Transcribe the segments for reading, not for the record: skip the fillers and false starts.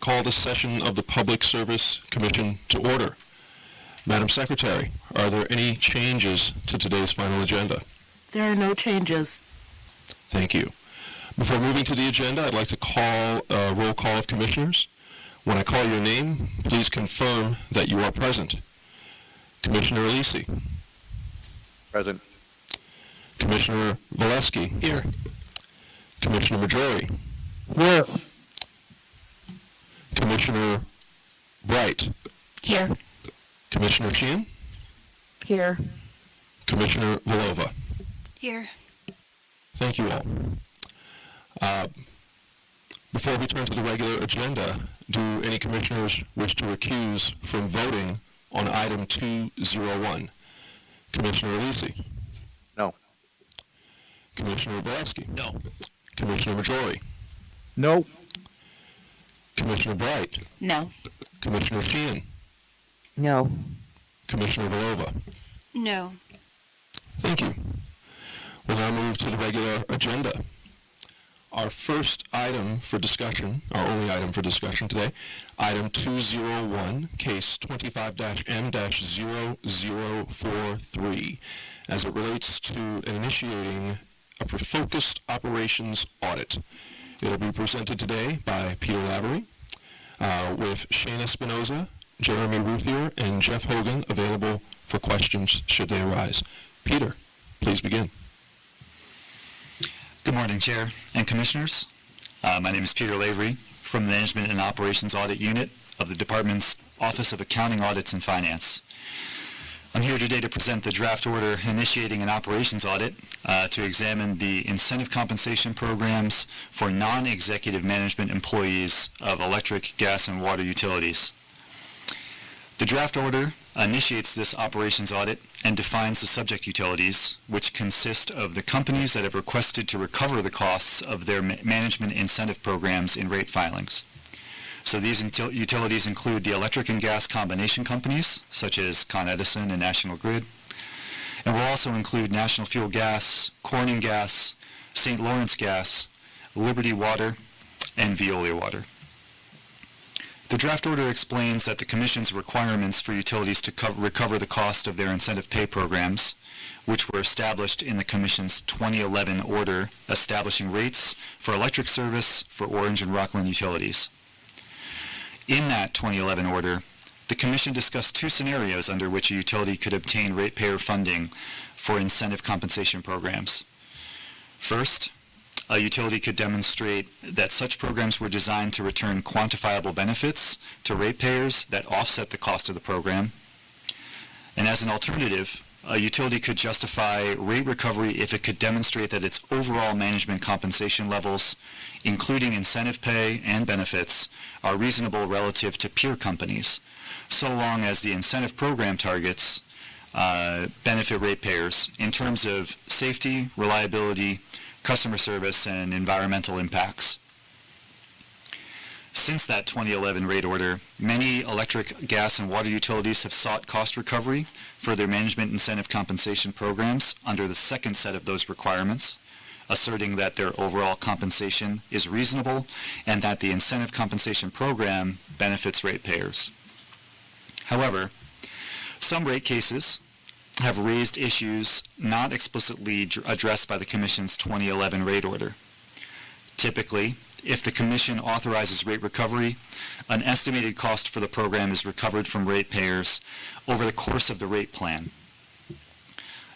Call the session of the Public Service Commission to order. Madam Secretary, are there any changes to today's final agenda? There are no changes. Thank you. Before moving to the agenda, I'd like to call a roll call of commissioners. When I call your name, please confirm that you are present. Commissioner Alisi. Present. Commissioner Valesky. Here. Commissioner Majori. Here. Commissioner Bright. Here. Commissioner Sheehan. Here. Commissioner Volova. Here. Thank you all. Before we turn to the regular agenda, do any commissioners wish to recuse from voting on item 201? Commissioner Alisi. No. Commissioner Valesky. No. Commissioner Majori. No. Commissioner Bright. No. Commissioner Sheehan. No. Commissioner Volova. No. Thank you. We'll now move to the regular agenda. Our first item for discussion, our only item for discussion today, item 201, case 25-M-0043, as it relates to initiating a focused operations audit. It'll be presented today by Peter Lavery, with Shana Spinoza, Jeremy Ruthier, and Jeff Hogan available for questions should they arise. Peter, please begin. Good morning, Chair and Commissioners. My name is Peter Lavery from the Management and Operations Audit Unit of the Department's Office of Accounting, Audits, and Finance. I'm here today to present the draft order initiating an operations audit to examine the incentive compensation programs for non-executive management employees of electric, gas, and water utilities. The draft order initiates this operations audit and defines the subject utilities, which consist of the companies that have requested to recover the costs of their management incentive programs in rate filings. So these utilities include the electric and gas combination companies, such as Con Edison and National Grid, and will also include National Fuel Gas, Corning Gas, St. Lawrence Gas, Liberty Water, and Veolia Water. The draft order explains that the Commission's requirements for utilities to recover the cost of their incentive pay programs, which were established in the Commission's 2011 order establishing rates for electric service for Orange and Rockland utilities. In that 2011 order, the Commission discussed two scenarios under which a utility could obtain ratepayer funding for incentive compensation programs. First, a utility could demonstrate that such programs were designed to return quantifiable benefits to ratepayers that offset the cost of the program. And as an alternative, a utility could justify rate recovery if it could demonstrate that its overall management compensation levels, including incentive pay and benefits, are reasonable relative to peer companies, so long as the incentive program targets benefit ratepayers in terms of safety, reliability, customer service, and environmental impacts. Since that 2011 rate order, many electric, gas, and water utilities have sought cost recovery for their management incentive compensation programs under the second set of those requirements, asserting that their overall compensation is reasonable and that the incentive compensation program benefits ratepayers. However, some rate cases have raised issues not explicitly addressed by the Commission's 2011 rate order. Typically, if the Commission authorizes rate recovery, an estimated cost for the program is recovered from ratepayers over the course of the rate plan.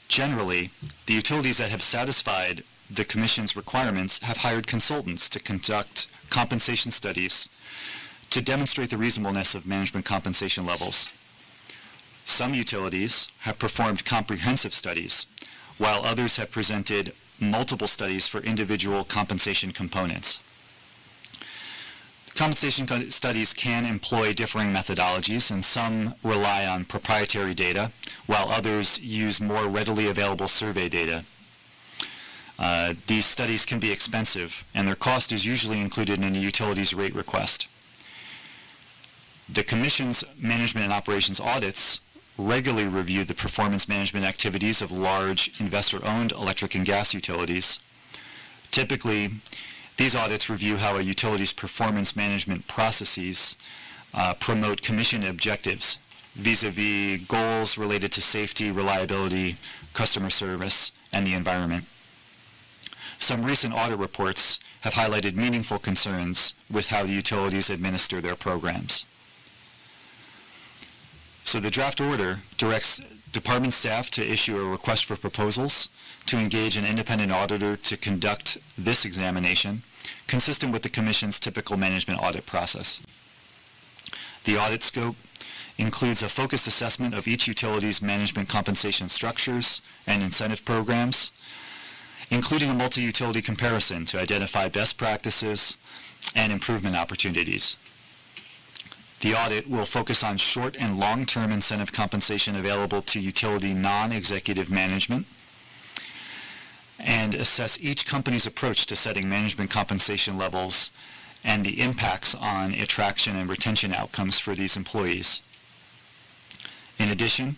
Generally, the utilities that have satisfied the Commission's requirements have hired consultants to conduct compensation studies to demonstrate the reasonableness of management compensation levels. Some utilities have performed comprehensive studies, while others have presented multiple studies for individual compensation components. Compensation studies can employ differing methodologies, and some rely on proprietary data, while others use more readily available survey data. These studies can be expensive, and their cost is usually included in a utility's rate request. The Commission's management and operations audits regularly review the performance management activities of large investor-owned electric and gas utilities. Typically, These audits review how a utility's performance management processes promote commission objectives vis-a-vis goals related to safety, reliability, customer service, and the environment. Some recent audit reports have highlighted meaningful concerns with how the utilities administer their programs. So the draft order directs department staff to issue a request for proposals to engage an independent auditor to conduct this examination, consistent with the Commission's typical management audit process. The audit scope includes a focused assessment of each utility's management compensation structures and incentive programs, including a multi-utility comparison to identify best practices and improvement opportunities. The audit will focus on short and long-term incentive compensation available to utility non-executive management and assess each company's approach to setting management compensation levels and the impacts on attraction and retention outcomes for these employees. In addition,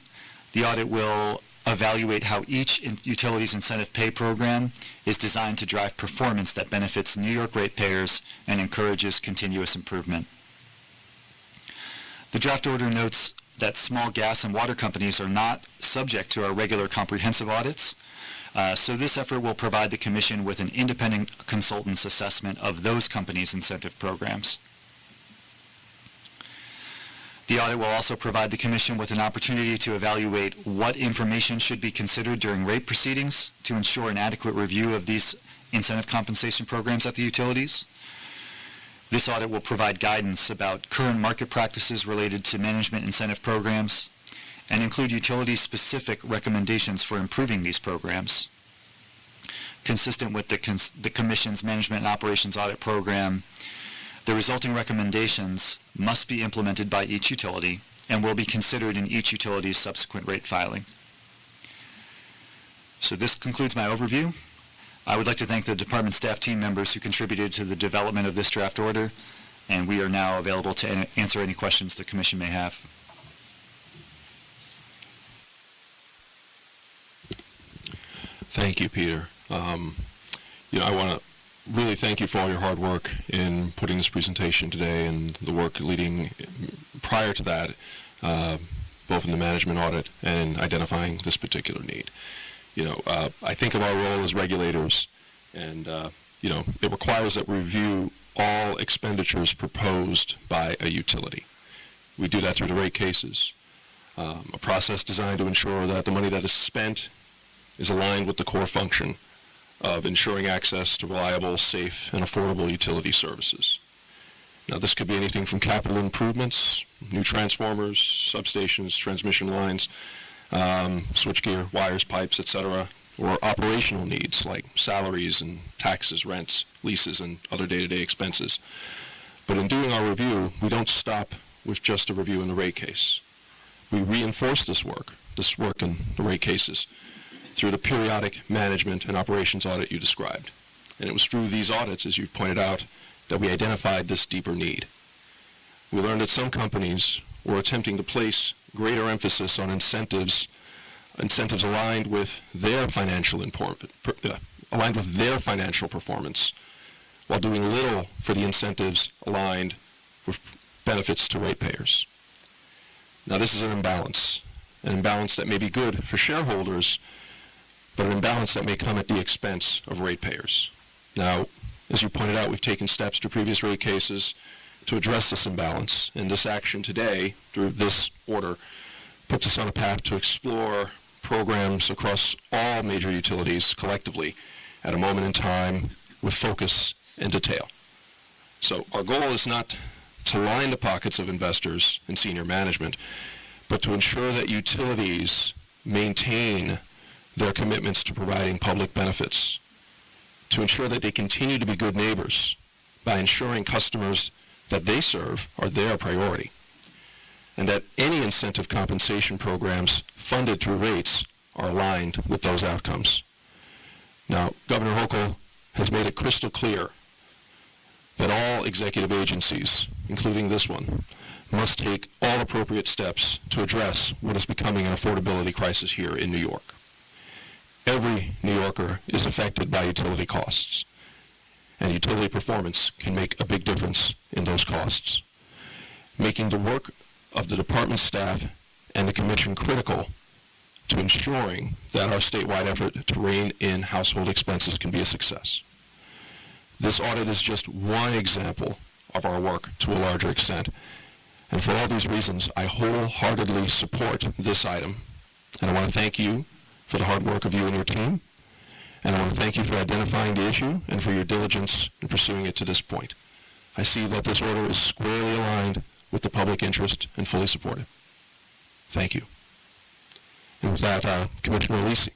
the audit will evaluate how each utility's incentive pay program is designed to drive performance that benefits New York ratepayers and encourages continuous improvement. The draft order notes that small gas and water companies are not subject to our regular comprehensive audits, so this effort will provide the Commission with an independent consultant's assessment of those companies' incentive programs. The audit will also provide the Commission with an opportunity to evaluate what information should be considered during rate proceedings to ensure an adequate review of these incentive compensation programs at the utilities. This audit will provide guidance about current market practices related to management incentive programs and include utility-specific recommendations for improving these programs. Consistent with the Commission's Management and Operations Audit Program, the resulting recommendations must be implemented by each utility and will be considered in each utility's subsequent rate filing. So this concludes my overview. I would like to thank the department staff team members who contributed to the development of this draft order, and we are now available to answer any questions the Commission may have. Thank you, Peter. I want to really thank you for all your hard work in putting this presentation today and the work leading prior to that, both in the management audit and in identifying this particular need. I think of our role as regulators, and, it requires that we review all expenditures proposed by a utility. We do that through the rate cases, a process designed to ensure that the money that is spent is aligned with the core function of ensuring access to reliable, safe, and affordable utility services. Now, this could be anything from capital improvements, new transformers, substations, transmission lines, switchgear, wires, pipes, etc., or operational needs like salaries and taxes, rents, leases, and other day-to-day expenses. But in doing our review, we don't stop with just a review in the rate case. We reinforce this work in the rate cases, through the periodic management and operations audit you described. And it was through these audits, as you pointed out, that we identified this deeper need. We learned that some companies were attempting to place greater emphasis on incentives aligned with their financial performance, while doing little for the incentives aligned with benefits to ratepayers. Now, this is an imbalance that may be good for shareholders, but an imbalance that may come at the expense of ratepayers. Now, as you pointed out, we've taken steps to previous rate cases to address this imbalance, and this action today, through this order, puts us on a path to explore programs across all major utilities collectively at a moment in time with focus and detail. So our goal is not to line the pockets of investors and senior management, but to ensure that utilities maintain their commitments to providing public benefits, to ensure that they continue to be good neighbors by ensuring customers that they serve are their priority, and that any incentive compensation programs funded through rates are aligned with those outcomes. Now, Governor Hochul has made it crystal clear that all executive agencies, including this one, must take all appropriate steps to address what is becoming an affordability crisis here in New York. Every New Yorker is affected by utility costs. and utility performance can make a big difference in those costs, making the work of the department staff and the commission critical to ensuring that our statewide effort to rein in household expenses can be a success. This audit is just one example of our work to a larger extent, and for all these reasons, I wholeheartedly support this item. And I want to thank you for the hard work of you and your team, and I want to thank you for identifying the issue and for your diligence in pursuing it to this point. I see that this order is squarely aligned with the public interest and fully support it. Thank you. And with that, Commissioner Lisi.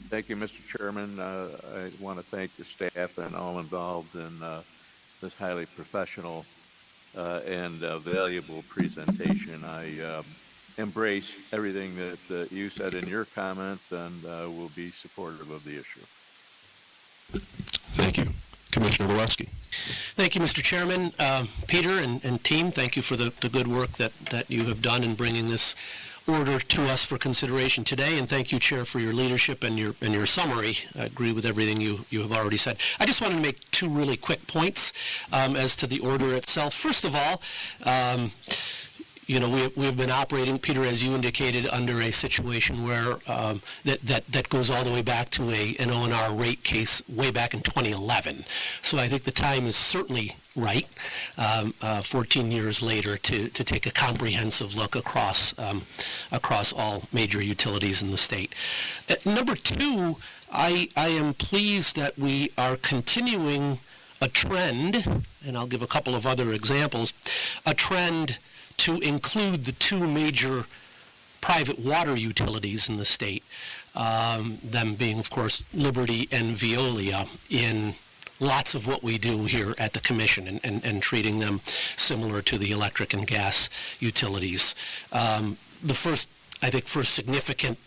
Thank you, Mr. Chairman. I want to thank the staff and all involved in this highly professional and valuable presentation. I embrace everything that you said in your comments and will be supportive of the issue. Thank you. Commissioner Valesky. Thank you, Mr. Chairman. Peter and team, thank you for the good work that you have done in bringing this order to us for consideration today, and thank you, Chair, for your leadership and your summary. I agree with everything you have already said. I just wanted to make two really quick points as to the order itself. First of all, we've been operating, Peter, as you indicated, under a situation where that goes all the way back to an O&R rate case way back in 2011. So I think the time is certainly right, 14 years later, to take a comprehensive look across all major utilities in the state. Number two, I am pleased that we are continuing a trend, and I'll give a couple of other examples, a trend to include the two major private water utilities in the state, them being, of course, Liberty and Veolia, in lots of what we do here at the Commission, and treating them similar to the electric and gas utilities. The first significant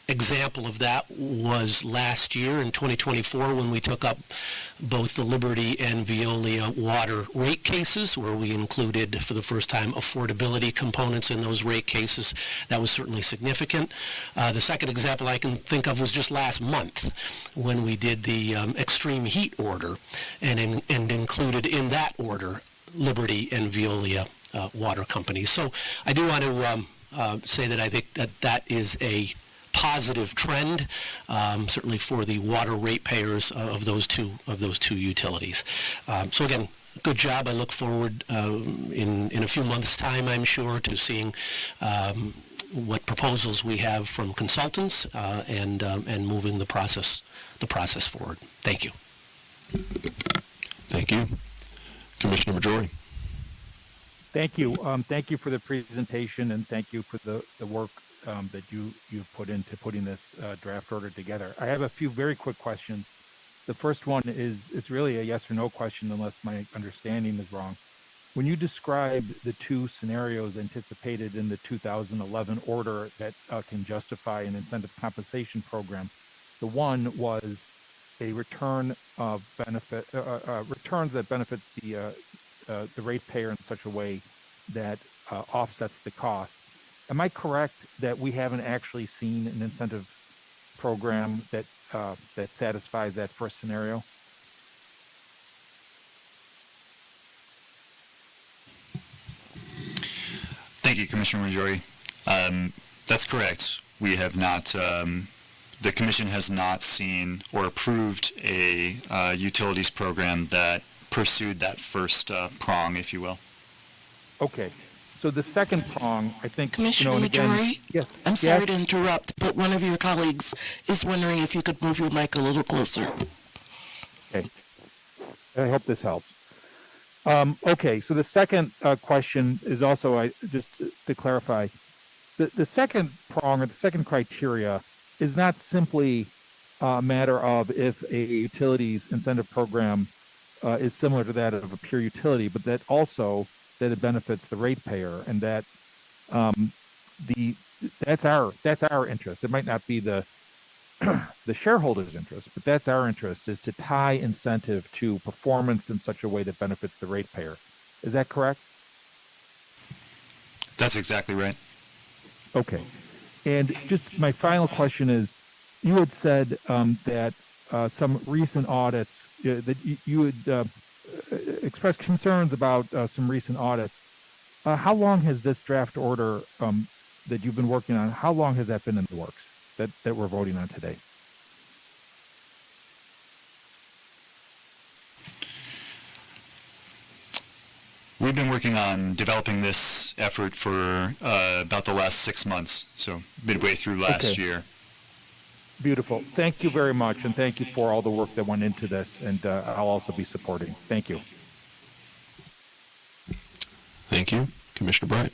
example of that was last year in 2024 when we took up both the Liberty and Veolia water rate cases, where we included for the first time affordability components in those rate cases. That was certainly significant. The second example I can think of was just last month when we did the extreme heat order and included in that order Liberty and Veolia water companies. So I do want to say that I think that is a positive trend, certainly for the water ratepayers of those two utilities. So again, good job. I look forward in a few months' time, I'm sure, to seeing what proposals we have from consultants and moving the process forward. Thank you. Thank you. Commissioner Majori. Thank you. Thank you for the presentation, and thank you for the work that you put into putting this draft order together. I have a few very quick questions. The first one is really a yes or no question, unless my understanding is wrong. When you described the two scenarios anticipated in the 2011 order that can justify an incentive compensation program, the one was a return of benefit, returns that benefit the ratepayer in such a way that offsets the cost. Am I correct that we haven't actually seen an incentive program that satisfies that first scenario? Thank you, Commissioner Majori. That's correct. We have not, the Commission has not seen or approved a utilities program that pursued that first prong, if you will. Okay. So the second prong, I think, Commissioner Majori, yes. I'm sorry to interrupt, but one of your colleagues is wondering if you could move your mic a little closer. Okay. I hope this helps. Okay, so the second question is also, just to clarify, the second prong or the second criteria is not simply a matter of if a utilities incentive program is similar to that of a pure utility, but that also that it benefits the ratepayer, and that that's our interest. It might not be the shareholders' interest, but that's our interest, is to tie incentive to performance in such a way that benefits the ratepayer. Is that correct? That's exactly right. Okay. And just my final question is, you had said that some recent audits that you had expressed concerns about some recent audits. How long has this draft order that you've been working on, how long has that been in the works that we're voting on today? We've been working on developing this effort for about the last 6 months, so midway through last year. Beautiful. Thank you very much, and thank you for all the work that went into this, and I'll also be supporting. Thank you. Thank you. Commissioner Bright.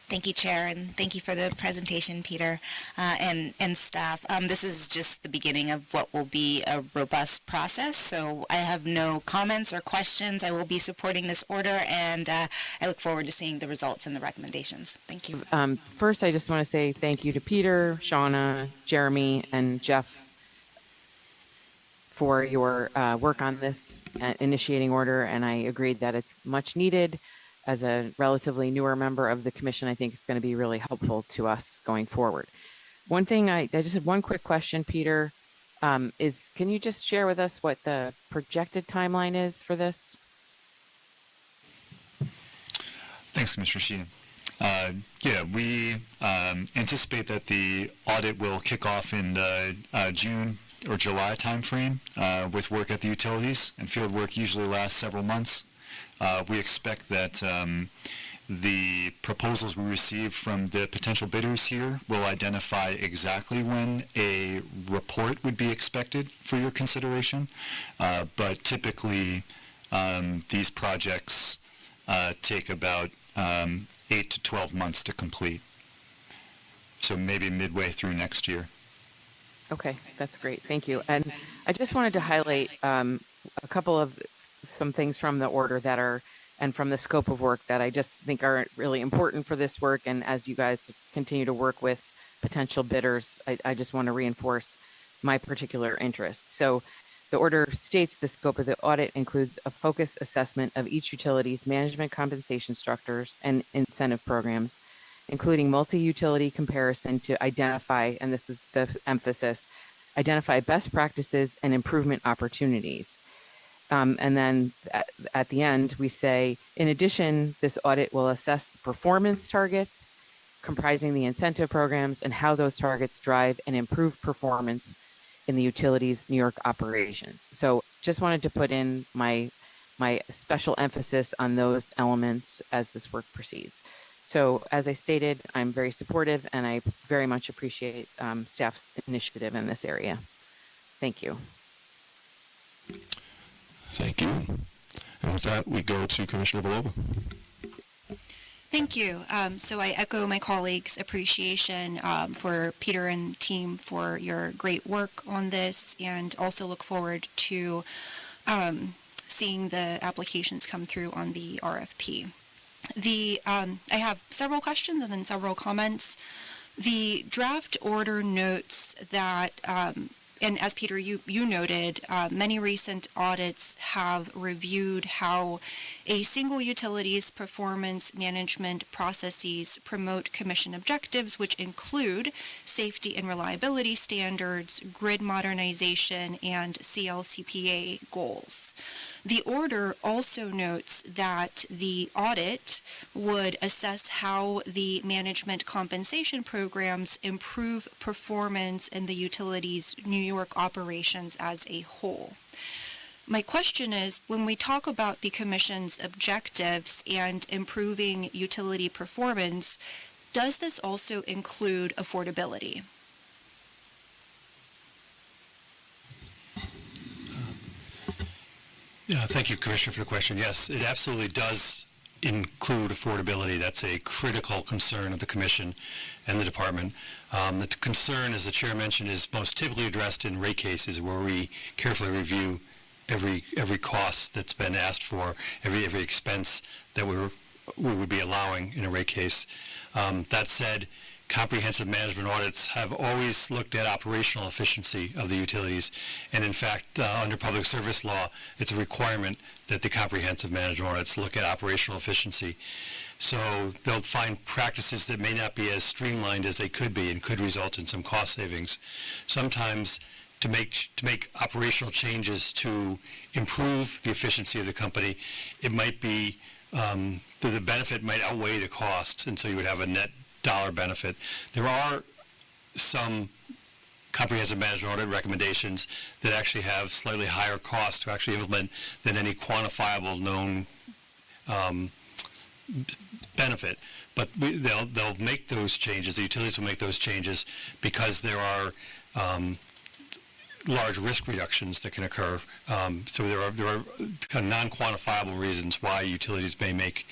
Thank you, Chair, and thank you for the presentation, Peter, and staff. This is just the beginning of what will be a robust process, so I have no comments or questions. I will be supporting this order, and I look forward to seeing the results and the recommendations. Thank you. First, I just want to say thank you to Peter, Shauna, Jeremy, and Jeff for your work on this initiating order, and I agreed that it's much needed. As a relatively newer member of the commission, I think it's going to be really helpful to us going forward. One thing, I just have one quick question, Peter, is can you just share with us what the projected timeline is for this? Thanks, Commissioner Sheehan. We anticipate that the audit will kick off in the June or July timeframe with work at the utilities, and field work usually lasts several months. We expect that the proposals we receive from the potential bidders here will identify exactly when a report would be expected for your consideration. But typically, these projects take about 8 to 12 months to complete. So maybe midway through next year. Okay, that's great. Thank you. And I just wanted to highlight a couple of some things from the order that are, and from the scope of work that I just think are really important for this work. And as you guys continue to work with potential bidders, I just want to reinforce my particular interest. So the order states the scope of the audit includes a focused assessment of each utility's management compensation structures and incentive programs, including multi-utility comparison to identify, and this is the emphasis, identify best practices and improvement opportunities. And then at the end, we say, in addition, this audit will assess the performance targets comprising the incentive programs and how those targets drive and improve performance in the utilities' New York operations. So just wanted to put in my special emphasis on those elements as this work proceeds. So as I stated, I'm very supportive, and I very much appreciate staff's initiative in this area. Thank you. Thank you. And with that, we go to Commissioner Belova. Thank you. So I echo my colleagues' appreciation for Peter and team for your great work on this, and also look forward to seeing the applications come through on the RFP. I have several questions and then several comments. The draft order notes that and as Peter, you noted, many recent audits have reviewed how a single utility's performance management processes promote commission objectives, which include safety and reliability standards, grid modernization, and CLCPA goals. The order also notes that the audit would assess how the management compensation programs improve performance in the utility's New York operations as a whole. My question is, when we talk about the Commission's objectives and improving utility performance, does this also include affordability? Yeah, thank you, Commissioner, for the question. Yes, it absolutely does include affordability. That's a critical concern of the Commission and the Department. The concern, as the Chair mentioned, is most typically addressed in rate cases where we carefully review every cost that's been asked for, every expense that we would be allowing in a rate case. That said, comprehensive management audits have always looked at operational efficiency of the utilities, and in fact, under public service law, it's a requirement that the comprehensive management audits look at operational efficiency. So they'll find practices that may not be as streamlined as they could be and could result in some cost savings. Sometimes to make operational changes to improve the efficiency of the company, it might be the benefit might outweigh the cost, and so you would have a net dollar benefit. There are some comprehensive management audit recommendations that actually have slightly higher costs to actually implement than any quantifiable known benefit. But they'll make those changes. The utilities will make those changes because there are large risk reductions that can occur. So there are kind of non-quantifiable reasons why utilities may make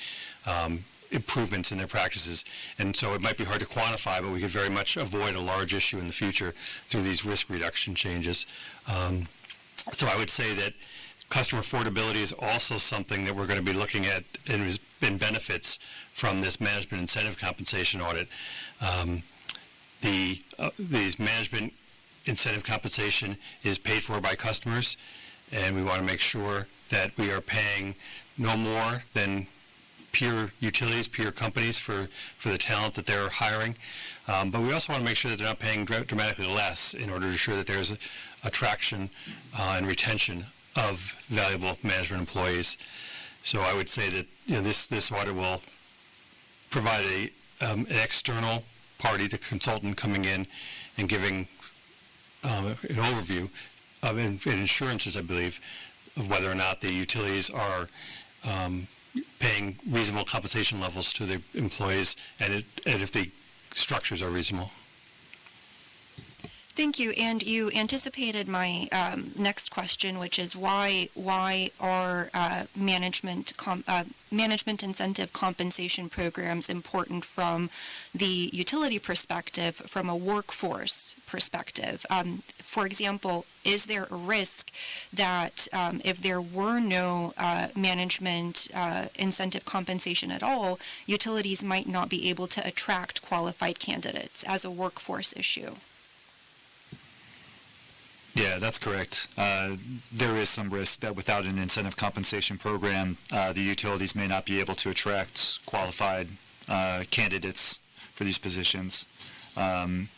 improvements in their practices. And so it might be hard to quantify, but we could very much avoid a large issue in the future through these risk reduction changes. So I would say that customer affordability is also something that we're going to be looking at in benefits from this management incentive compensation audit. These management incentive compensation is paid for by customers, and we want to make sure that we are paying no more than peer utilities, peer companies for the talent that they're hiring. But we also want to make sure that they're not paying dramatically less in order to ensure that there's attraction and retention of valuable management employees. So I would say that this audit will provide an external party, the consultant coming in and giving an overview of insurances, I believe, of whether or not the utilities are paying reasonable compensation levels to the employees, and if the structures are reasonable. Thank you. And you anticipated my next question, which is why are management incentive compensation programs important from the utility perspective, from a workforce perspective? For example, is there a risk that if there were no management incentive compensation at all, utilities might not be able to attract qualified candidates as a workforce issue? Yeah, that's correct. There is some risk that without an incentive compensation program, the utilities may not be able to attract qualified candidates for these positions. And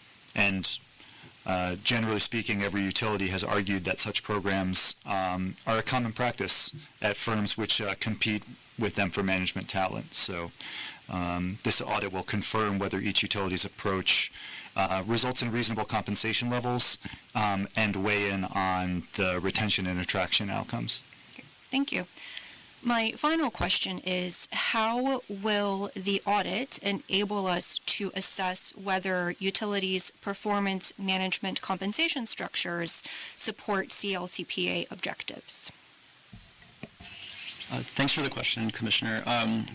generally speaking, every utility has argued that such programs are a common practice at firms which compete with them for management talent. So this audit will confirm whether each utility's approach results in reasonable compensation levels and weigh in on the retention and attraction outcomes. Thank you. My final question is, how will the audit enable us to assess whether utilities' performance management compensation structures support CLCPA objectives? Thanks for the question, Commissioner.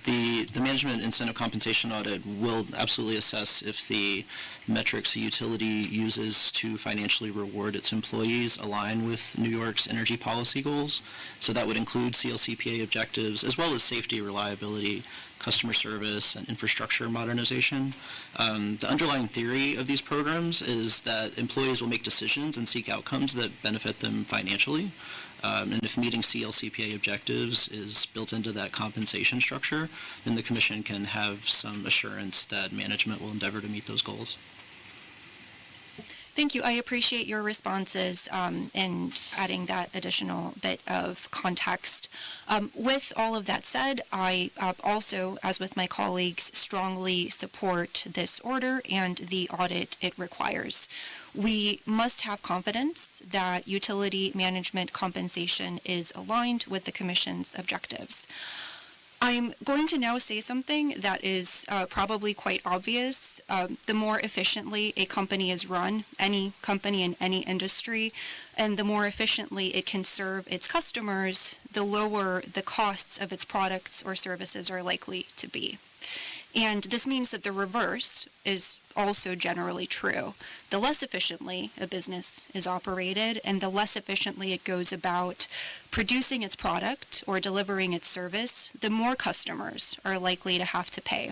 The management incentive compensation audit will absolutely assess if the metrics the utility uses to financially reward its employees align with New York's energy policy goals. So that would include CLCPA objectives as well as safety, reliability, customer service, and infrastructure modernization. The underlying theory of these programs is that employees will make decisions and seek outcomes that benefit them financially. And if meeting CLCPA objectives is built into that compensation structure, then the Commission can have some assurance that management will endeavor to meet those goals. Thank you. I appreciate your responses and adding that additional bit of context. With all of that said, I also, as with my colleagues, strongly support this order and the audit it requires. We must have confidence that utility management compensation is aligned with the Commission's objectives. I'm going to now say something that is probably quite obvious. The more efficiently a company is run, any company in any industry, and the more efficiently it can serve its customers, the lower the costs of its products or services are likely to be. And this means that the reverse is also generally true. The less efficiently a business is operated and the less efficiently it goes about producing its product or delivering its service, the more customers are likely to have to pay.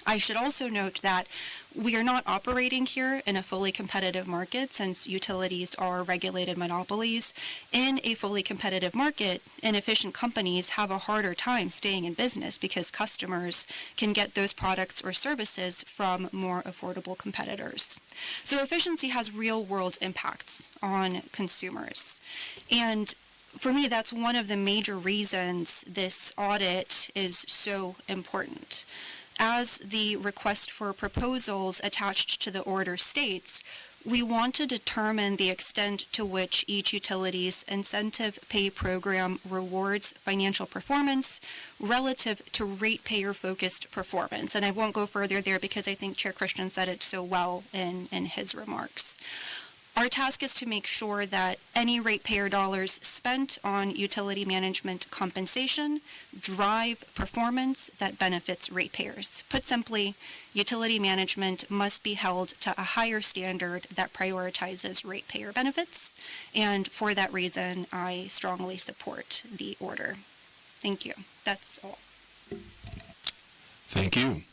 I should also note that we are not operating here in a fully competitive market, since utilities are regulated monopolies. In a fully competitive market, inefficient companies have a harder time staying in business because customers can get those products or services from more affordable competitors. So efficiency has real-world impacts on consumers. And for me, that's one of the major reasons this audit is so important. As the request for proposals attached to the order states, we want to determine the extent to which each utility's incentive pay program rewards financial performance relative to ratepayer-focused performance. And I won't go further there because I think Chair Christian said it so well in his remarks. Our task is to make sure that any ratepayer dollars spent on utility management compensation drive performance that benefits ratepayers. Put simply, utility management must be held to a higher standard that prioritizes ratepayer benefits, and for that reason, I strongly support the order. Thank you. That's all. Thank you.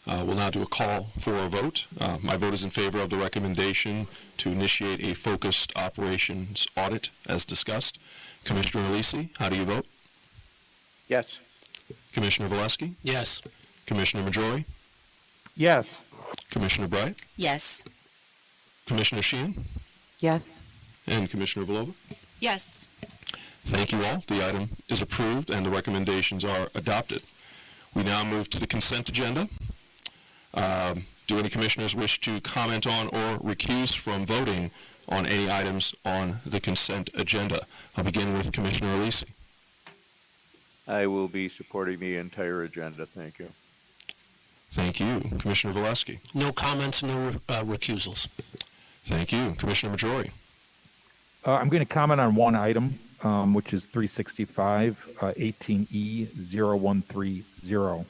We'll now do a call for a vote. My vote is in favor of the recommendation to initiate a focused operations audit as discussed. Commissioner Alisi, how do you vote? Yes. Commissioner Valesky? Yes. Commissioner Majori? Yes. Commissioner Bright? Yes. Commissioner Sheehan? Yes. And Commissioner Villova? Yes. Thank you all. The item is approved and the recommendations are adopted. We now move to the consent agenda. Do any commissioners wish to comment on or recuse from voting on any items on the consent agenda? I'll begin with Commissioner Alisi. I will be supporting the entire agenda. Thank you. Thank you. Commissioner Valesky. No comments, no recusals. Thank you. Commissioner Majori. I'm going to comment on one item, which is 365 18E 0130.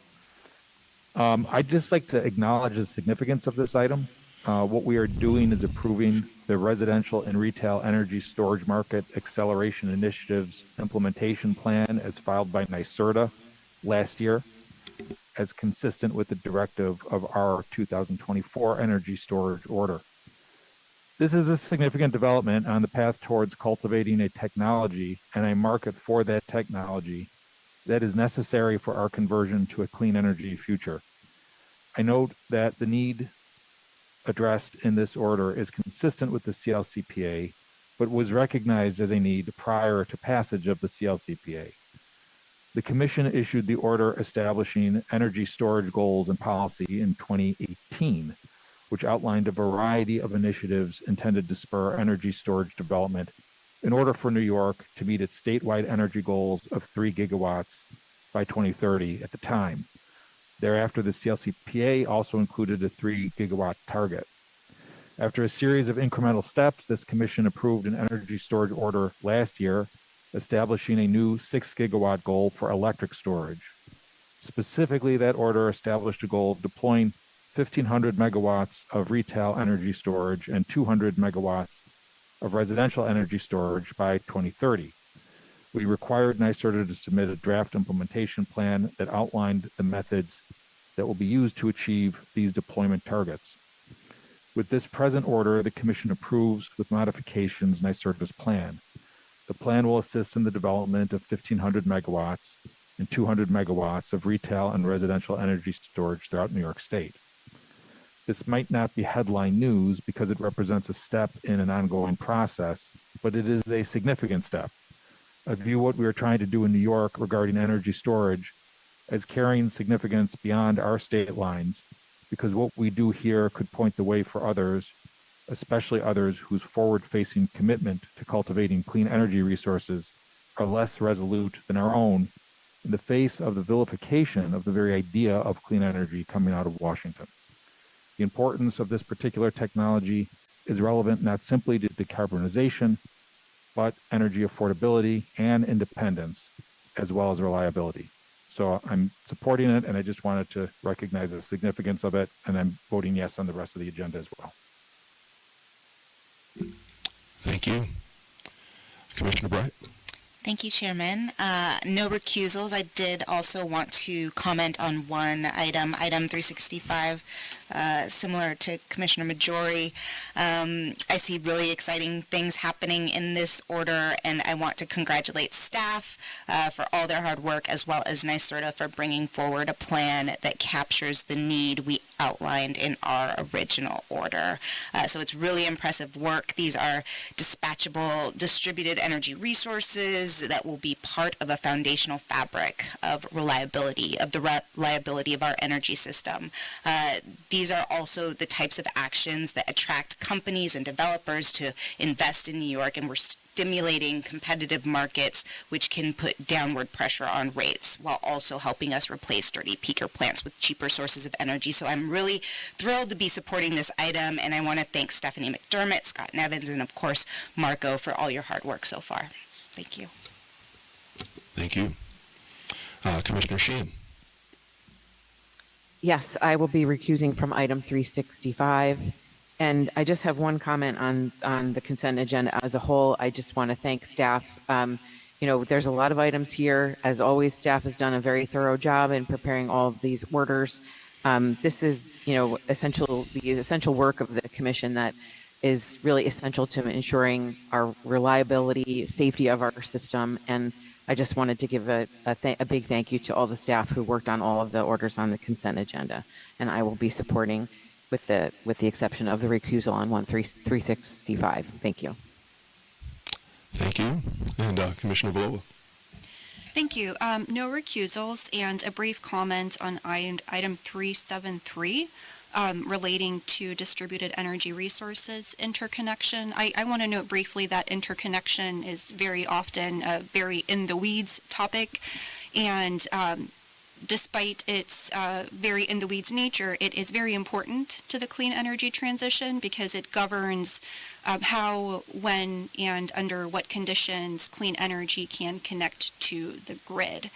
I'd just like to acknowledge the significance of this item. What we are doing is approving the Residential and Retail Energy Storage Market Acceleration Initiative's implementation plan as filed by NYSERDA last year, as consistent with the directive of our 2024 Energy Storage Order. This is a significant development on the path towards cultivating a technology and a market for that technology that is necessary for our conversion to a clean energy future. I note that the need addressed in this order is consistent with the CLCPA, but was recognized as a need prior to passage of the CLCPA. The Commission issued the order establishing energy storage goals and policy in 2018, which outlined a variety of initiatives intended to spur energy storage development in order for New York to meet its statewide energy goals of 3 gigawatts by 2030 at the time. Thereafter, the CLCPA also included a 3 gigawatt target. After a series of incremental steps, this commission approved an energy storage order last year, establishing a new 6 gigawatt goal for electric storage. Specifically, that order established a goal of deploying 1,500 megawatts of retail energy storage and 200 megawatts of residential energy storage by 2030. We required NYSERDA to submit a draft implementation plan that outlined the methods that will be used to achieve these deployment targets. With this present order, the Commission approves with modifications NYSERDA's plan. The plan will assist in the development of 1,500 megawatts and 200 megawatts of retail and residential energy storage throughout New York State. This might not be headline news because it represents a step in an ongoing process, but it is a significant step. I view what we are trying to do in New York regarding energy storage as carrying significance beyond our state lines, because what we do here could point the way for others, especially others whose forward-facing commitment to cultivating clean energy resources are less resolute than our own in the face of the vilification of the very idea of clean energy coming out of Washington. The importance of this particular technology is relevant not simply to decarbonization, but energy affordability and independence, as well as reliability. So I'm supporting it, and I just wanted to recognize the significance of it, and I'm voting yes on the rest of the agenda as well. Thank you. Commissioner Bright. Thank you, Chairman. No recusals. I did also want to comment on one item, item 365, similar to Commissioner Majori. I see really exciting things happening in this order, and I want to congratulate staff for all their hard work, as well as NYSERDA for bringing forward a plan that captures the need we outlined in our original order. So it's really impressive work. These are dispatchable distributed energy resources that will be part of a foundational fabric of reliability, of the reliability of our energy system. These are also the types of actions that attract companies and developers to invest in New York, and we're stimulating competitive markets, which can put downward pressure on rates while also helping us replace dirty peaker plants with cheaper sources of energy. So I'm really thrilled to be supporting this item, and I want to thank Stephanie McDermott, Scott Nevins, and of course Marco for all your hard work so far. Thank you. Thank you. Commissioner Sheehan. Yes, I will be recusing from item 365. And I just have one comment on the consent agenda as a whole. I just want to thank staff. There's a lot of items here. As always, staff has done a very thorough job in preparing all of these orders. This is, the essential work of the commission that is really essential to ensuring our reliability, safety of our system. And I just wanted to give a big thank you to all the staff who worked on all of the orders on the consent agenda. And I will be supporting with the exception of the recusal on 365. Thank you. Thank you. And Commissioner Voloba. Thank you. No recusals, and a brief comment on item 373 relating to distributed energy resources interconnection. I want to note briefly that interconnection is very often a very in-the-weeds topic, and despite its very in-the-weeds nature, it is very important to the clean energy transition because it governs how, when, and under what conditions clean energy can connect to the grid.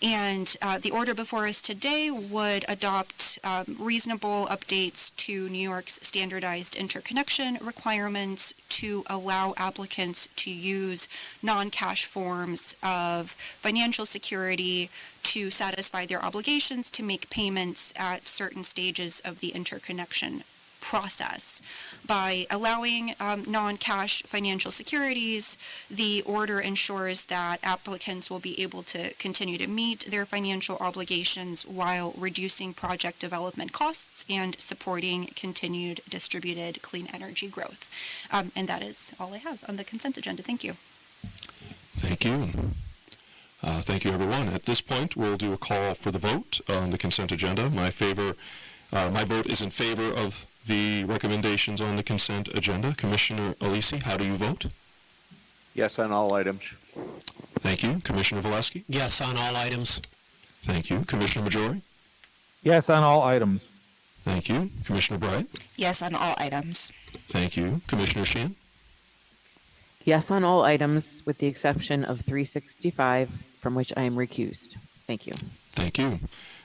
And the order before us today would adopt reasonable updates to New York's standardized interconnection requirements to allow applicants to use non-cash forms of financial security to satisfy their obligations to make payments at certain stages of the interconnection process. By allowing non-cash financial securities, the order ensures that applicants will be able to continue to meet their financial obligations while reducing project development costs and supporting continued distributed clean energy growth. And that is all I have on the consent agenda. Thank you. Thank you. Thank you, everyone. At this point, we'll do a call for the vote on the consent agenda. My vote is in favor of the recommendations on the consent agenda. Commissioner Alisi, how do you vote? Yes on all items. Thank you. Commissioner Valesky? Yes on all items. Thank you. Commissioner Majori? Yes on all items. Thank you. Commissioner Bright? Yes on all items. Thank you. Commissioner Sheehan? Yes on all items with the exception of 365, from which I am recused. Thank you. Thank you.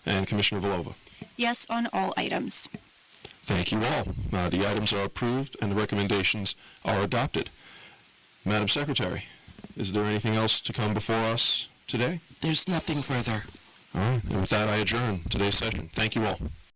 And Commissioner Voloba? Yes on all items. Thank you all. The items are approved and the recommendations are adopted. Madam Secretary, is there anything else to come before us today? There's nothing further. All right. And with that, I adjourn today's session. Thank you all.